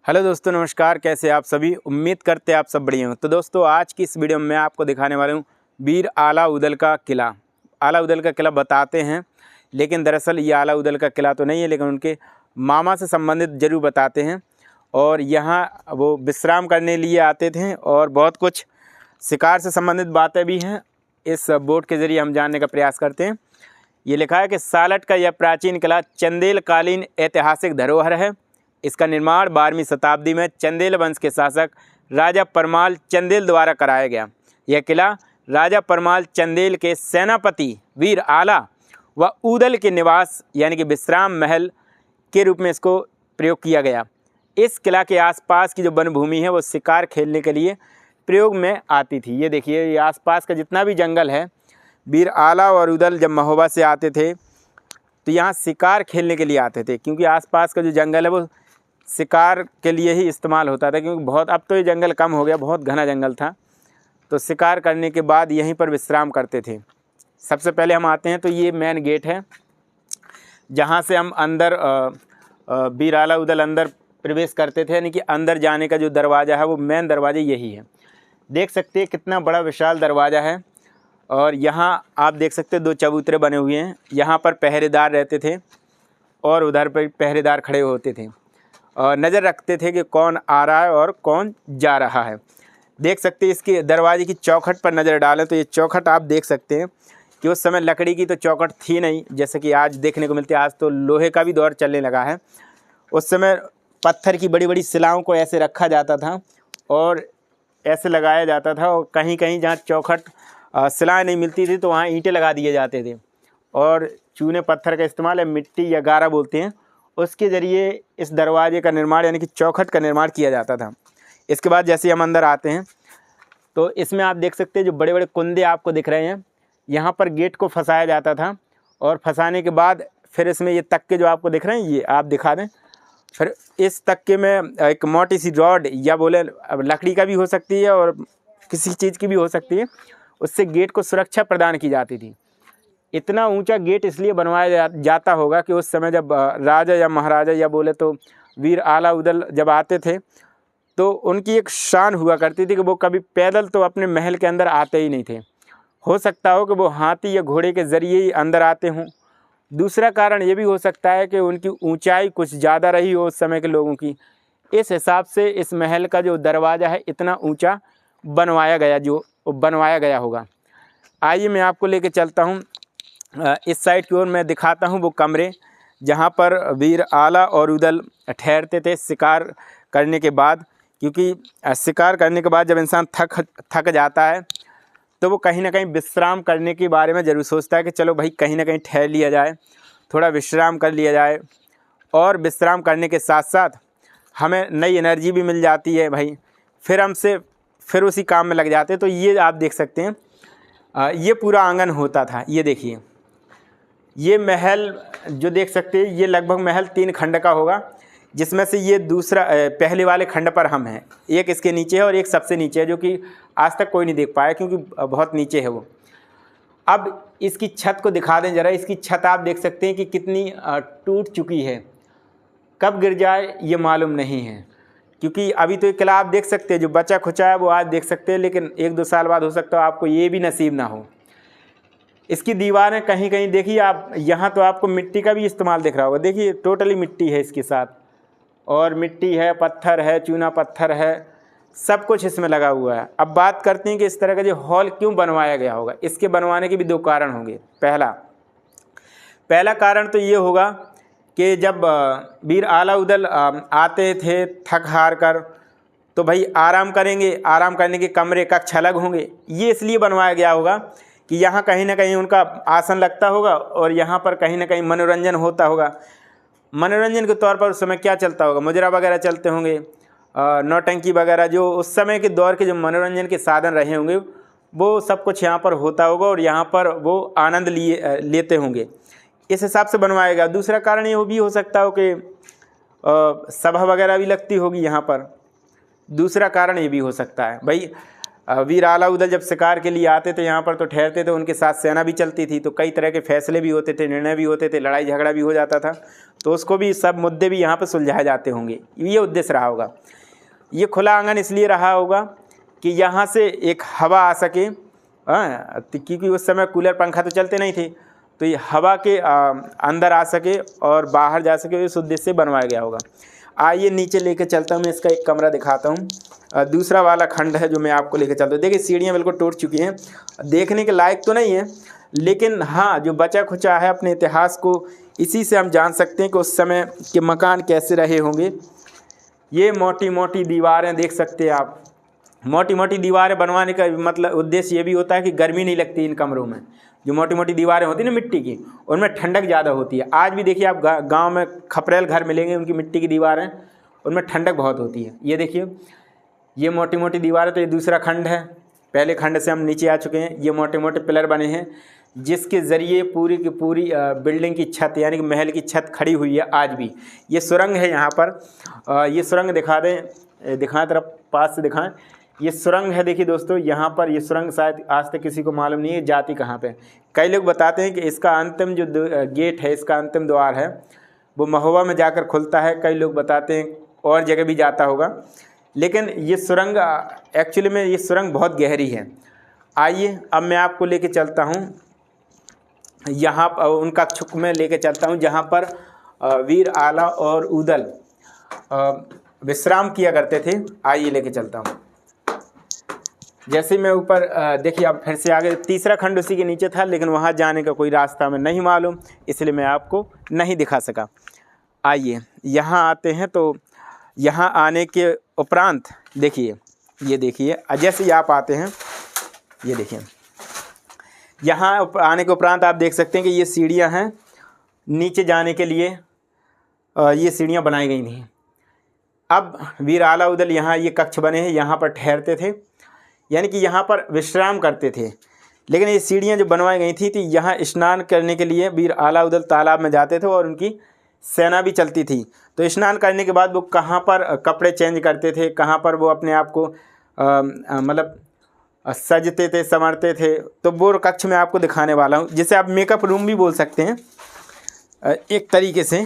Hello दोस्तों, नमस्कार। कैसे आप सभी? उम्मीद करते आप सब बढ़िया हो। तो दोस्तों, आज की इस वीडियो में मैं आपको दिखाने वाला हूँ वीर अलाउद्दीन का किला। अलाउद्दीन का किला बताते हैं, लेकिन दरअसल ये अलाउद्दीन का किला तो नहीं है, लेकिन उनके मामा से संबंधित जरूर बताते हैं। और यहाँ वो विश्राम करने लिए आते थे और बहुत कुछ शिकार से संबंधित बातें भी हैं। इस बोर्ड के ज़रिए हम जानने का प्रयास करते हैं। ये लिखा है कि सालट का यह प्राचीन किला चंदेल कालीन ऐतिहासिक धरोहर है। इसका निर्माण 12वीं शताब्दी में चंदेल वंश के शासक राजा परमाल चंदेल द्वारा कराया गया। यह किला राजा परमाल चंदेल के सेनापति वीर आला व ऊदल के निवास यानी कि विश्राम महल के रूप में इसको प्रयोग किया गया। इस किला के आसपास की जो वन भूमि है वो शिकार खेलने के लिए प्रयोग में आती थी। ये देखिए, ये आसपास का जितना भी जंगल है, वीर आला और ऊदल जब महोबा से आते थे तो यहाँ शिकार खेलने के लिए आते थे, क्योंकि आसपास का जो जंगल है वो शिकार के लिए ही इस्तेमाल होता था। क्योंकि बहुत अब तो ये जंगल कम हो गया, बहुत घना जंगल था। तो शिकार करने के बाद यहीं पर विश्राम करते थे। सबसे पहले हम आते हैं तो ये मेन गेट है, जहाँ से हम अंदर वीर अलाउद्दीन अंदर प्रवेश करते थे। यानी कि अंदर जाने का जो दरवाज़ा है वो मेन दरवाज़ा यही है। देख सकते हैं कितना बड़ा विशाल दरवाज़ा है। और यहाँ आप देख सकते हैं 2 चबूतरे बने हुए हैं। यहाँ पर पहरेदार रहते थे और उधर पर पहरेदार खड़े होते थे और नज़र रखते थे कि कौन आ रहा है और कौन जा रहा है। देख सकते हैं इसके दरवाजे की चौखट पर नज़र डालें तो ये चौखट आप देख सकते हैं कि उस समय लकड़ी की तो चौखट थी नहीं, जैसे कि आज देखने को मिलती है। आज तो लोहे का भी दौर चलने लगा है। उस समय पत्थर की बड़ी बड़ी शिलाओं को ऐसे रखा जाता था और ऐसे लगाया जाता था। और कहीं कहीं जहाँ चौखट शिलाएँ नहीं मिलती थी तो वहाँ ईंटें लगा दिए जाते थे। और चूने पत्थर का इस्तेमाल है, मिट्टी या गारा बोलते हैं, उसके ज़रिए इस दरवाजे का निर्माण यानी कि चौखट का निर्माण किया जाता था। इसके बाद जैसे हम अंदर आते हैं तो इसमें आप देख सकते हैं जो बड़े बड़े कुंदे आपको दिख रहे हैं, यहाँ पर गेट को फंसाया जाता था। और फंसाने के बाद फिर इसमें ये तक्के जो आपको दिख रहे हैं, ये आप दिखा दें। फिर इस तक्के में एक मोटी सी रॉड या बोले लकड़ी का भी हो सकती है और किसी चीज़ की भी हो सकती है, उससे गेट को सुरक्षा प्रदान की जाती थी। इतना ऊंचा गेट इसलिए बनवाया जाता होगा कि उस समय जब राजा या महाराजा या बोले तो वीर अलाउद्दीन जब आते थे तो उनकी एक शान हुआ करती थी कि वो कभी पैदल तो अपने महल के अंदर आते ही नहीं थे। हो सकता हो कि वो हाथी या घोड़े के ज़रिए ही अंदर आते हों। दूसरा कारण ये भी हो सकता है कि उनकी ऊंचाई कुछ ज़्यादा रही हो उस समय के लोगों की। इस हिसाब से इस महल का जो दरवाज़ा है इतना ऊँचा बनवाया गया होगा। आइए मैं आपको लेके चलता हूँ इस साइड की ओर। मैं दिखाता हूँ वो कमरे जहाँ पर वीर आला और ऊदल ठहरते थे शिकार करने के बाद। क्योंकि शिकार करने के बाद जब इंसान थक जाता है तो वो कहीं ना कहीं विश्राम करने के बारे में ज़रूर सोचता है कि चलो भाई कहीं ना कहीं ठहर लिया जाए, थोड़ा विश्राम कर लिया जाए। और विश्राम करने के साथ साथ हमें नई एनर्जी भी मिल जाती है भाई, फिर उसी काम में लग जाते हैं। तो ये आप देख सकते हैं ये पूरा आंगन होता था। ये देखिए, ये महल जो देख सकते हैं, ये लगभग महल 3 खंड का होगा, जिसमें से ये दूसरा पहले वाले खंड पर हम हैं। एक इसके नीचे है और एक सबसे नीचे है, जो कि आज तक कोई नहीं देख पाया क्योंकि बहुत नीचे है वो। अब इसकी छत को दिखा दें ज़रा। इसकी छत आप देख सकते हैं कि कितनी टूट चुकी है। कब गिर जाए ये मालूम नहीं है, क्योंकि अभी तो ये किला आप देख सकते हैं जो बचा खुचा है वो आज देख सकते हैं, लेकिन 1-2 साल बाद हो सकता है आपको ये भी नसीब ना हो। इसकी दीवारें कहीं कहीं देखिए आप, यहाँ तो आपको मिट्टी का भी इस्तेमाल दिख रहा होगा। देखिए टोटली मिट्टी है इसके साथ, और मिट्टी है, पत्थर है, चूना पत्थर है, सब कुछ इसमें लगा हुआ है। अब बात करते हैं कि इस तरह का जो हॉल क्यों बनवाया गया होगा। इसके बनवाने के भी 2 कारण होंगे। पहला कारण तो ये होगा कि जब वीर अलाउद्दीन आते थे थक हार कर, तो भाई आराम करेंगे, आराम करने के कमरे कक्ष अलग होंगे। ये इसलिए बनवाया गया होगा कि यहाँ कहीं ना कहीं उनका आसन लगता होगा और यहाँ पर कहीं ना कहीं मनोरंजन होता होगा। मनोरंजन के तौर पर उस समय क्या चलता होगा, मुजरा वगैरह चलते होंगे, नौटंकी वगैरह, जो उस समय के दौर के जो मनोरंजन के साधन रहे होंगे वो सब कुछ यहाँ पर होता होगा और यहाँ पर वो आनंद लेते होंगे। इस हिसाब से बनवाया गया। दूसरा कारण ये भी हो सकता हो कि सभा वगैरह भी लगती होगी यहाँ पर। दूसरा कारण ये भी हो सकता है भाई, वीर आला उदल जब शिकार के लिए आते थे यहाँ पर तो ठहरते थे, उनके साथ सेना भी चलती थी, तो कई तरह के फैसले भी होते थे, निर्णय भी होते थे, लड़ाई झगड़ा भी हो जाता था, तो उसको भी सब मुद्दे भी यहाँ पर सुलझाए जाते होंगे। ये उद्देश्य रहा होगा। ये खुला आंगन इसलिए रहा होगा कि यहाँ से एक हवा आ सके, क्योंकि उस समय कूलर पंखा तो चलते नहीं थे, तो ये हवा के अंदर आ सके और बाहर जा सके, इस उद्देश्य से बनवाया गया होगा। आइए नीचे लेके चलता हूँ, मैं इसका एक कमरा दिखाता हूँ। दूसरा वाला खंड है जो मैं आपको लेके चलता हूँ। देखिए सीढ़ियाँ बिल्कुल टूट चुकी हैं, देखने के लायक तो नहीं है, लेकिन हाँ जो बचा खुचा है अपने इतिहास को, इसी से हम जान सकते हैं कि उस समय के मकान कैसे रहे होंगे। ये मोटी मोटी दीवारें देख सकते हैं आप। मोटी मोटी दीवारें बनवाने का मतलब उद्देश्य ये भी होता है कि गर्मी नहीं लगती इन कमरों में। जो मोटी मोटी दीवारें होती हैं ना मिट्टी की, उनमें ठंडक ज़्यादा होती है। आज भी देखिए आप गांव में खपरेल घर मिलेंगे, उनकी मिट्टी की दीवारें, उनमें ठंडक बहुत होती है। ये देखिए ये मोटी मोटी दीवारें, तो ये दूसरा खंड है। पहले खंड से हम नीचे आ चुके हैं। ये मोटे मोटे पिलर बने हैं जिसके ज़रिए पूरी की पूरी बिल्डिंग की छत यानी कि महल की छत खड़ी हुई है आज भी। ये सुरंग है यहाँ पर, ये सुरंग दिखा दें, दिखाएं तरफ पास से दिखाएं। ये सुरंग है, देखिए दोस्तों यहाँ पर ये सुरंग शायद आज तक किसी को मालूम नहीं है जाती कहाँ पे। कई लोग बताते हैं कि इसका अंतिम जो गेट है, इसका अंतिम द्वार है वो महुआ में जाकर खुलता है। कई लोग बताते हैं और जगह भी जाता होगा, लेकिन ये सुरंग एक्चुअली में ये सुरंग बहुत गहरी है। आइए अब मैं आपको लेके चलता हूँ यहाँ पर, उन कक्ष में लेके चलता हूँ जहाँ पर वीर आला और उदल विश्राम किया करते थे। आइए लेके चलता हूँ। जैसे मैं ऊपर देखिए अब फिर से आगे तीसरा खंड उसी के नीचे था, लेकिन वहाँ जाने का कोई रास्ता में नहीं मालूम, इसलिए मैं आपको नहीं दिखा सका। आइए यहाँ आते हैं, तो यहाँ आने के उपरांत देखिए, ये देखिए जैसे ही आप आते हैं, ये देखिए यहाँ आने के उपरांत आप देख सकते हैं कि ये सीढ़ियाँ हैं नीचे जाने के लिए, ये सीढ़ियाँ बनाई गई थी। अब वीर आला उदल यहाँ ये कक्ष बने हैं, यहाँ पर ठहरते थे, यानी कि यहाँ पर विश्राम करते थे। लेकिन ये सीढ़ियाँ जो बनवाई गई थी यहाँ स्नान करने के लिए वीर आला उदल तालाब में जाते थे और उनकी सेना भी चलती थी। तो स्नान करने के बाद वो कहाँ पर कपड़े चेंज करते थे, कहाँ पर वो अपने आप को मतलब सजते थे, संवरते थे, तो वो कक्ष में आपको दिखाने वाला हूँ, जिसे आप मेकअप रूम भी बोल सकते हैं एक तरीके से।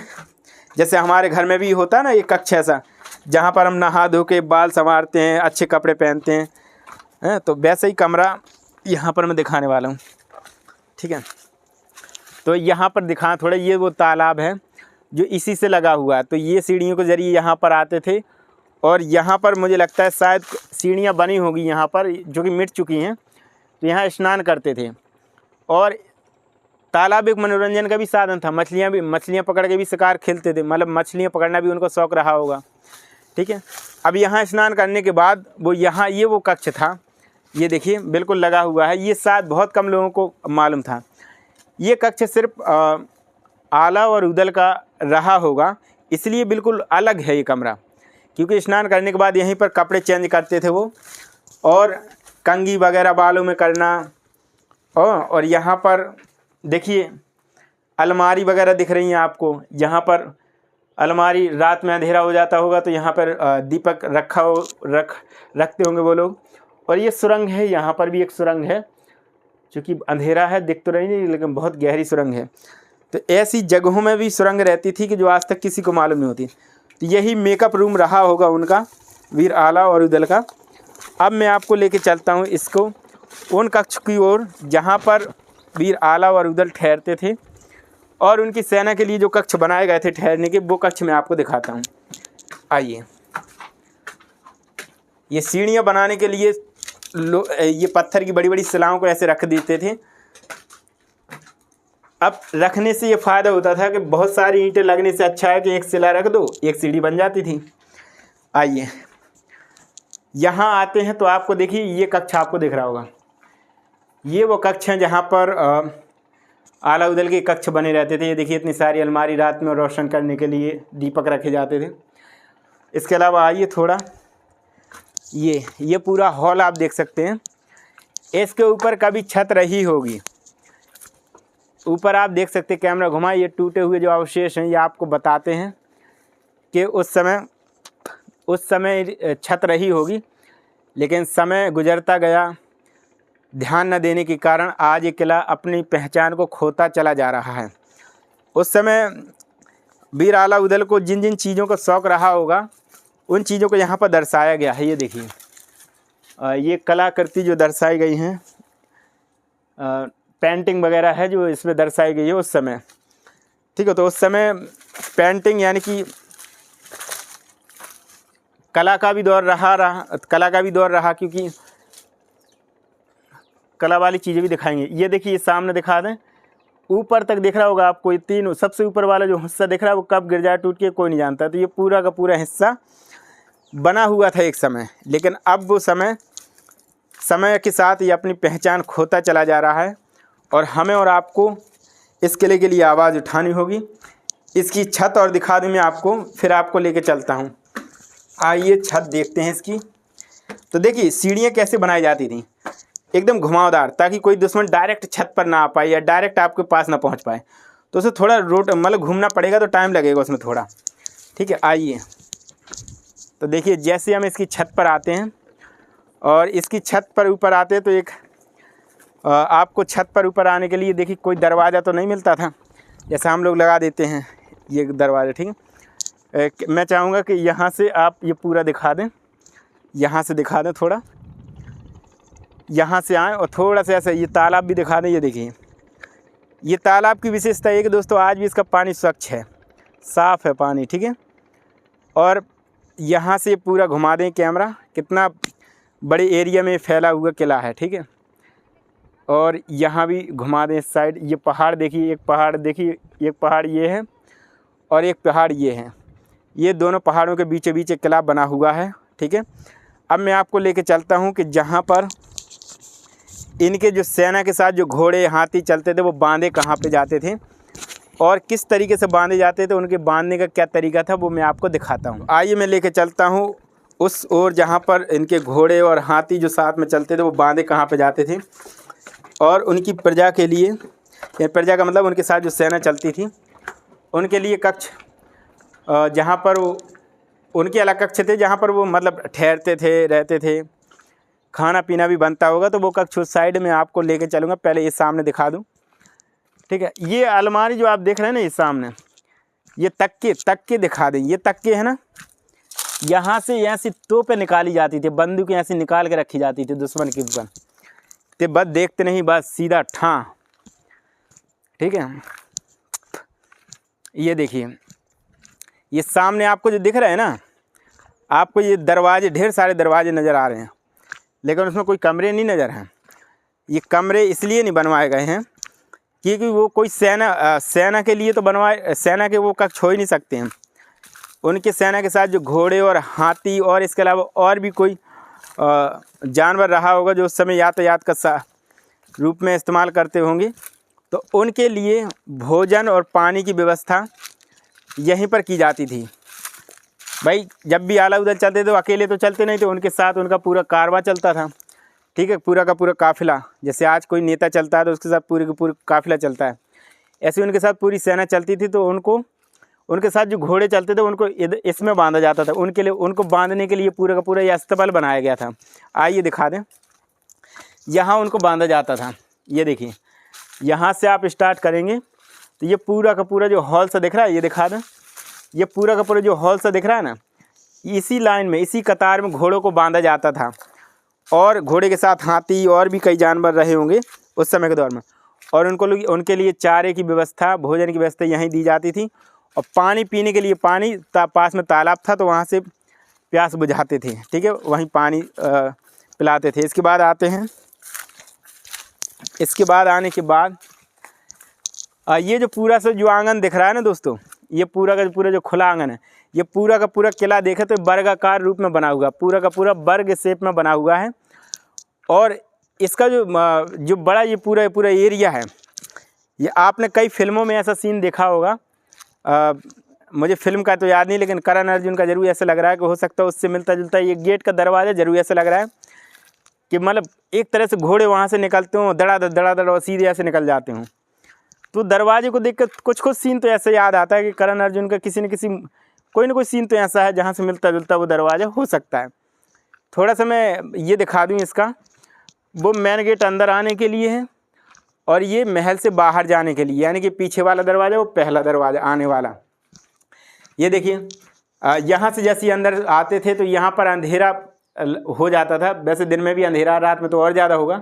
जैसे हमारे घर में भी होता है ना एक कक्ष ऐसा, जहाँ पर हम नहा धो के बाल संवारते हैं, अच्छे कपड़े पहनते हैं, तो वैसे ही कमरा यहाँ पर मैं दिखाने वाला हूँ। ठीक है, तो यहाँ पर दिखा थोड़ा, ये वो तालाब है जो इसी से लगा हुआ है। तो ये सीढ़ियों के ज़रिए यहाँ पर आते थे और यहाँ पर मुझे लगता है शायद सीढ़ियाँ बनी होगी यहाँ पर जो कि मिट चुकी हैं, तो यहाँ स्नान करते थे। और तालाब एक मनोरंजन का भी साधन था, मछलियाँ पकड़ के भी शिकार खेलते थे, मतलब मछलियाँ पकड़ना भी उनको शौक़ रहा होगा। ठीक है, अब यहाँ स्नान करने के बाद वो यहाँ ये वो कक्ष था, ये देखिए बिल्कुल लगा हुआ है। ये शायद बहुत कम लोगों को मालूम था। ये कक्ष सिर्फ आला और उदल का रहा होगा, इसलिए बिल्कुल अलग है ये कमरा, क्योंकि स्नान करने के बाद यहीं पर कपड़े चेंज करते थे वो, और कंघी वगैरह बालों में करना। और यहाँ पर देखिए अलमारी वगैरह दिख रही हैं आपको। यहाँ पर अलमारी, रात में अंधेरा हो जाता होगा तो यहाँ पर दीपक रखते होंगे वो लोग। और ये सुरंग है, यहाँ पर भी एक सुरंग है, क्योंकि अंधेरा है दिख तो रही नहीं, लेकिन बहुत गहरी सुरंग है। तो ऐसी जगहों में भी सुरंग रहती थी कि जो आज तक किसी को मालूम नहीं होती। तो यही मेकअप रूम रहा होगा उनका, वीर आला और उदल का। अब मैं आपको लेके चलता हूँ इसको उन कक्ष की ओर जहाँ पर वीर आला और उदल ठहरते थे, और उनकी सेना के लिए जो कक्ष बनाए गए थे ठहरने के, वो कक्ष मैं आपको दिखाता हूँ। आइए, ये सीढ़ियाँ बनाने के लिए ये पत्थर की बड़ी बड़ी शिलाओं को ऐसे रख देते थे। अब रखने से ये फ़ायदा होता था कि बहुत सारी ईंटें लगने से अच्छा है कि एक शिला रख दो, एक सीढ़ी बन जाती थी। आइए यहाँ आते हैं तो आपको देखिए ये कक्ष आपको दिख रहा होगा। ये वो कक्ष हैं जहाँ पर आला उदल के कक्ष बने रहते थे। ये देखिए इतनी सारी अलमारी, रात में रोशन करने के लिए दीपक रखे जाते थे। इसके अलावा आइए थोड़ा, ये पूरा हॉल आप देख सकते हैं। इसके ऊपर कभी छत रही होगी, ऊपर आप देख सकते हैं, कैमरा घुमाए, ये टूटे हुए जो अवशेष हैं ये आपको बताते हैं कि उस समय छत रही होगी। लेकिन समय गुजरता गया, ध्यान न देने के कारण आज ये किला अपनी पहचान को खोता चला जा रहा है। उस समय वीर आला उदल को जिन जिन चीज़ों का शौक़ रहा होगा उन चीज़ों को यहाँ पर दर्शाया गया है। ये देखिए, ये कलाकृति जो दर्शाई गई हैं, पेंटिंग वगैरह है जो इसमें दर्शाई गई है उस समय। ठीक है, तो उस समय पेंटिंग यानी कि कला का भी दौर रहा क्योंकि कला वाली चीज़ें भी दिखाएंगे। ये देखिए, सामने दिखा दें, ऊपर तक दिख रहा होगा आपको, ये तीन सबसे ऊपर वाला जो हिस्सा दिख रहा है वो कब गिर जाए टूट के कोई नहीं जानता। तो ये पूरा का पूरा हिस्सा बना हुआ था एक समय, लेकिन अब वो समय के साथ ये अपनी पहचान खोता चला जा रहा है और हमें और आपको इस किले के लिए आवाज़ उठानी होगी। इसकी छत और दिखा दूँ मैं आपको, फिर आपको लेके चलता हूँ। आइए छत देखते हैं इसकी। तो देखिए सीढ़ियाँ कैसे बनाई जाती थी, एकदम घुमावदार, ताकि कोई दुश्मन डायरेक्ट छत पर ना आ पाए या डायरेक्ट आपके पास ना पहुँच पाए। तो उसे थोड़ा मतलब घूमना पड़ेगा, तो टाइम लगेगा उसमें थोड़ा। ठीक है, आइए। तो देखिए जैसे हम इसकी छत पर आते हैं और इसकी छत पर ऊपर आते हैं तो एक आपको छत पर ऊपर आने के लिए देखिए कोई दरवाज़ा तो नहीं मिलता था, जैसा हम लोग लगा देते हैं ये दरवाज़ा। ठीक है, मैं चाहूँगा कि यहाँ से आप ये पूरा दिखा दें, यहाँ से दिखा दें, थोड़ा यहाँ से आएँ और थोड़ा सा ऐसे ये तालाब भी दिखा दें। ये देखिए, ये तालाब की विशेषता है कि दोस्तों आज भी इसका पानी स्वच्छ है, साफ़ है पानी। ठीक है, और यहाँ से पूरा घुमा दें कैमरा, कितना बड़े एरिया में फैला हुआ किला है। ठीक है, और यहाँ भी घुमा दें इस साइड। ये पहाड़ देखिए, एक पहाड़ देखिए, एक पहाड़ ये है और एक पहाड़ ये है। ये दोनों पहाड़ों के बीचों बीच एक किला बना हुआ है। ठीक है, अब मैं आपको लेके चलता हूँ कि जहाँ पर इनके जो सेना के साथ जो घोड़े हाथी चलते थे वो बांधे कहाँ पे जाते थे और किस तरीके से बांधे जाते थे, उनके बांधने का क्या तरीका था वो मैं आपको दिखाता हूँ। आइए मैं लेके चलता हूँ उस ओर जहाँ पर इनके घोड़े और हाथी जो साथ में चलते थे वो बांधे कहाँ पे जाते थे और उनकी प्रजा के लिए, या प्रजा का मतलब उनके साथ जो सेना चलती थी उनके लिए कक्ष, जहाँ पर वो उनके अलग कक्ष थे जहाँ पर वो मतलब ठहरते थे, रहते थे, खाना पीना भी बनता होगा। तो वो कक्ष उस साइड में आपको लेके चलूँगा। पहले ये सामने दिखा दूँ। ठीक है, ये अलमारी जो आप देख रहे हैं ना, ये सामने ये तक्के दिखा दें। ये तक्के है ना, यहाँ से ऐसी तोपें निकाली जाती थी, बंदूक ऐसी निकाल के रखी जाती थी दुश्मन के ऊपर। तो बस देखते नहीं, बस सीधा ठां। ठीक है, ये देखिए, ये सामने आपको जो दिख रहा है ना, आपको ये दरवाजे, ढेर सारे दरवाजे नज़र आ रहे हैं, लेकिन उसमें कोई कमरे नहीं नज़र हैं। ये कमरे इसलिए नहीं बनवाए गए हैं क्योंकि वो कोई सेना के लिए तो बनवाए, सेना के वो कक्ष हो ही नहीं सकते हैं। उनके सेना के साथ जो घोड़े और हाथी और इसके अलावा और भी कोई जानवर रहा होगा जो उस समय यातायात का रूप में इस्तेमाल करते होंगे, तो उनके लिए भोजन और पानी की व्यवस्था यहीं पर की जाती थी। भाई जब भी आला उदल चलते तो अकेले तो चलते नहीं थे, उनके साथ उनका पूरा कारवां चलता था। ठीक है, पूरा का पूरा काफ़िला, जैसे आज कोई नेता चलता है तो उसके साथ पूरे का पूरा काफ़िला चलता है, ऐसे उनके साथ पूरी सेना चलती थी। तो उनके साथ जो घोड़े चलते थे उनको इसमें बांधा जाता था। उनके लिए, उनको बांधने के लिए पूरा का पूरा ये अस्तबल बनाया गया था। आइए दिखा दें, यहाँ उनको बांधा जाता था। ये देखिए, यहाँ से आप स्टार्ट करेंगे तो ये पूरा का पूरा जो हॉल सा दिख रहा है, ये दिखा दें, ये पूरा का पूरा जो हॉल सा दिख रहा है ना, इसी लाइन में, इसी कतार में घोड़ों को बांधा जाता था और घोड़े के साथ हाथी और भी कई जानवर रहे होंगे उस समय के दौर में। और उनके लिए चारे की व्यवस्था, भोजन की व्यवस्था यहीं दी जाती थी। और पानी पीने के लिए, पानी पास में तालाब था तो वहाँ से प्यास बुझाते थे। ठीक है, वहीं पानी पिलाते थे। इसके बाद आते हैं, इसके बाद आने के बाद ये जो पूरा सा जो आंगन दिख रहा है ना दोस्तों, ये पूरा का पूरा जो खुला आंगन है, ये पूरा का पूरा किला देखे तो वर्गाकार रूप में बना हुआ, पूरा का पूरा वर्ग शेप में बना हुआ है। और इसका जो बड़ा ये पूरा एरिया है, ये आपने कई फिल्मों में ऐसा सीन देखा होगा। मुझे फिल्म का तो याद नहीं, लेकिन करण अर्जुन का जरूर ऐसा लग रहा है कि हो सकता है उससे मिलता जुलता ये गेट का दरवाज़ा जरूर ऐसा लग रहा है कि मतलब एक तरह से घोड़े वहाँ से निकलते हों, दड़ा और सीधे ऐसे निकल जाते हों। तो दरवाजे को देख कर कुछ सीन तो ऐसे याद आता है कि करण अर्जुन का किसी न किसी कोई ना कोई सीन तो ऐसा है जहाँ से मिलता जुलता वो दरवाज़ा हो सकता है। थोड़ा सा मैं ये दिखा दूँ इसका, वो मेन गेट अंदर आने के लिए है और ये महल से बाहर जाने के लिए, यानी कि पीछे वाला दरवाज़ा वो पहला दरवाज़ा आने वाला। ये देखिए यहाँ से जैसे अंदर आते थे तो यहाँ पर अंधेरा हो जाता था, वैसे दिन में भी अंधेरा, रात में तो और ज़्यादा होगा।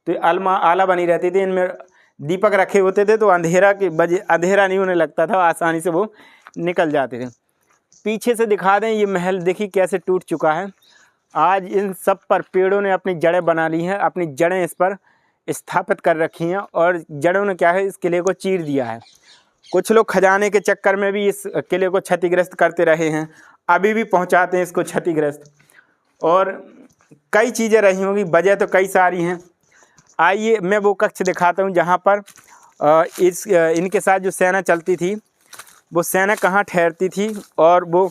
तो आला बनी रहती थी, इनमें दीपक रखे होते थे तो अंधेरा की वजह अंधेरा नहीं होने लगता था, आसानी से वो निकल जाते थे। पीछे से दिखा दें, ये महल देखिए कैसे टूट चुका है। आज इन सब पर पेड़ों ने अपनी जड़ें बना ली हैं, अपनी जड़ें इस पर स्थापित कर रखी हैं और जड़ों ने क्या है इस किले को चीर दिया है। कुछ लोग खजाने के चक्कर में भी इस किले को क्षतिग्रस्त करते रहे हैं, अभी भी पहुंचाते हैं इसको क्षतिग्रस्त, और कई चीज़ें रही होंगी, वजह तो कई सारी हैं। आइए मैं वो कक्ष दिखाता हूं जहां पर इनके साथ जो सेना चलती थी वो सेना कहाँ ठहरती थी और वो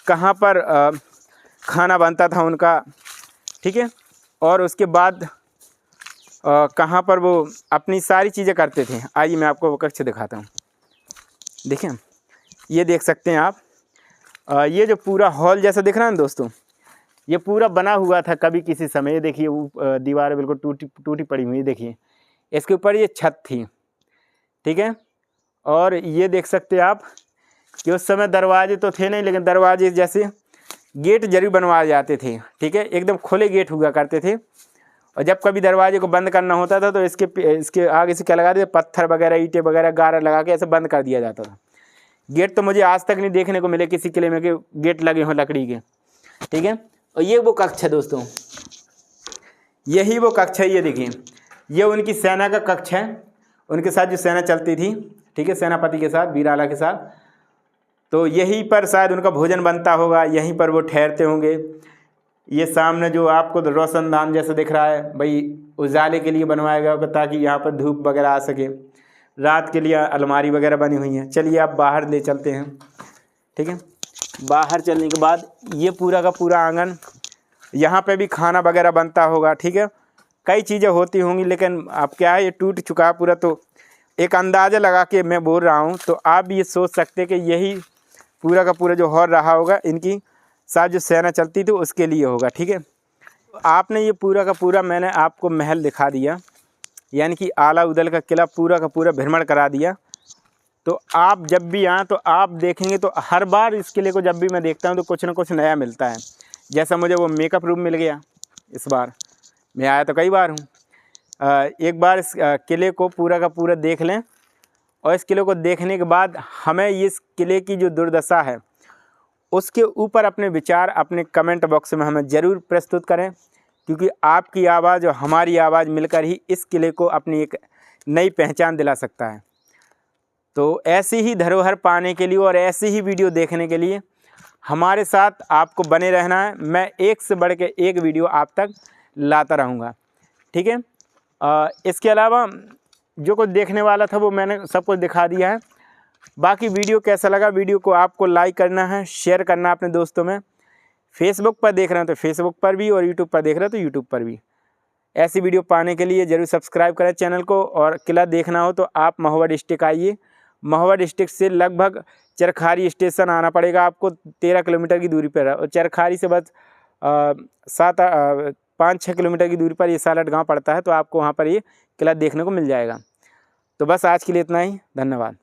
कहाँ पर खाना बनता था उनका, ठीक है, और उसके बाद कहाँ पर वो अपनी सारी चीज़ें करते थे। आइए मैं आपको वो कक्ष दिखाता हूँ। देखिए ये देख सकते हैं आप, ये जो पूरा हॉल जैसा दिख रहा है ना दोस्तों, ये पूरा बना हुआ था कभी किसी समय। ये देखिए वो दीवार बिल्कुल टूटी पड़ी हुई, देखिए इसके ऊपर ये छत थी, ठीक है। और ये देख सकते हैं आप कि उस समय दरवाजे तो थे नहीं, लेकिन दरवाजे जैसे गेट जरूर बनवाए जाते थे, ठीक है, एकदम खुले गेट हुआ करते थे। और जब कभी दरवाजे को बंद करना होता था तो इसके आगे से क्या लगा देते, पत्थर वगैरह, ईंटें वगैरह, गारा लगा के ऐसे बंद कर दिया जाता था। गेट तो मुझे आज तक नहीं देखने को मिले किसी किले में कि गेट लगे हों लकड़ी के, ठीक है। और ये वो कक्ष है दोस्तों, यही वो कक्ष है। ये देखिए ये उनकी सेना का कक्ष है, उनके साथ जो सेना चलती थी, ठीक है, सेनापति के साथ, वीर आला के साथ। तो यहीं पर शायद उनका भोजन बनता होगा, यहीं पर वो ठहरते होंगे। ये सामने जो आपको रोशनदान जैसा दिख रहा है भाई, उजाले के लिए बनवाया गया होगा ताकि यहाँ पर धूप वगैरह आ सके। रात के लिए अलमारी वगैरह बनी हुई हैं। चलिए आप बाहर ले चलते हैं, ठीक है। बाहर चलने के बाद ये पूरा का पूरा आंगन, यहाँ पे भी खाना वगैरह बनता होगा, ठीक है, कई चीज़ें होती होंगी, लेकिन अब क्या है ये टूट चुका है पूरा। तो एक अंदाज़ा लगा के मैं बोल रहा हूँ, तो आप ये सोच सकते हैं कि यही पूरा का पूरा जो हॉल रहा होगा इनकी साथ जो सेना चलती थी उसके लिए होगा, ठीक है। आपने ये पूरा का पूरा मैंने आपको महल दिखा दिया, यानी कि आला उदल का किला पूरा का पूरा भ्रमण करा दिया। तो आप जब भी आएँ तो आप देखेंगे तो हर बार इस किले को जब भी मैं देखता हूँ तो कुछ ना कुछ नया मिलता है। जैसा मुझे वो मेकअप रूम मिल गया इस बार, मैं आया तो कई बार हूँ। एक बार इस किले को पूरा का पूरा देख लें, और इस किले को देखने के बाद हमें इस किले की जो दुर्दशा है उसके ऊपर अपने विचार अपने कमेंट बॉक्स में हमें ज़रूर प्रस्तुत करें, क्योंकि आपकी आवाज़ और हमारी आवाज़ मिलकर ही इस किले को अपनी एक नई पहचान दिला सकता है। तो ऐसी ही धरोहर पाने के लिए और ऐसी ही वीडियो देखने के लिए हमारे साथ आपको बने रहना है। मैं एक से बढ़ के एक वीडियो आप तक लाता रहूँगा, ठीक है। इसके अलावा जो कुछ देखने वाला था वो मैंने सब कुछ दिखा दिया है। बाकी वीडियो कैसा लगा, वीडियो को आपको लाइक करना है, शेयर करना है अपने दोस्तों में। फेसबुक पर देख रहे हैं तो फेसबुक पर भी, और यूट्यूब पर देख रहे हैं तो यूट्यूब पर भी। ऐसी वीडियो पाने के लिए ज़रूर सब्सक्राइब करें चैनल को। और किला देखना हो तो आप महोबा डिस्ट्रिक्ट आइए। महोबा डिस्ट्रिक्ट से लगभग चरखारी स्टेशन आना पड़ेगा आपको, 13 किलोमीटर की दूरी पर है। और चरखारी से बस 5-6 किलोमीटर की दूरी पर ये सालट गाँव पड़ता है, तो आपको वहाँ पर ये किला देखने को मिल जाएगा। तो बस आज के लिए इतना ही, धन्यवाद।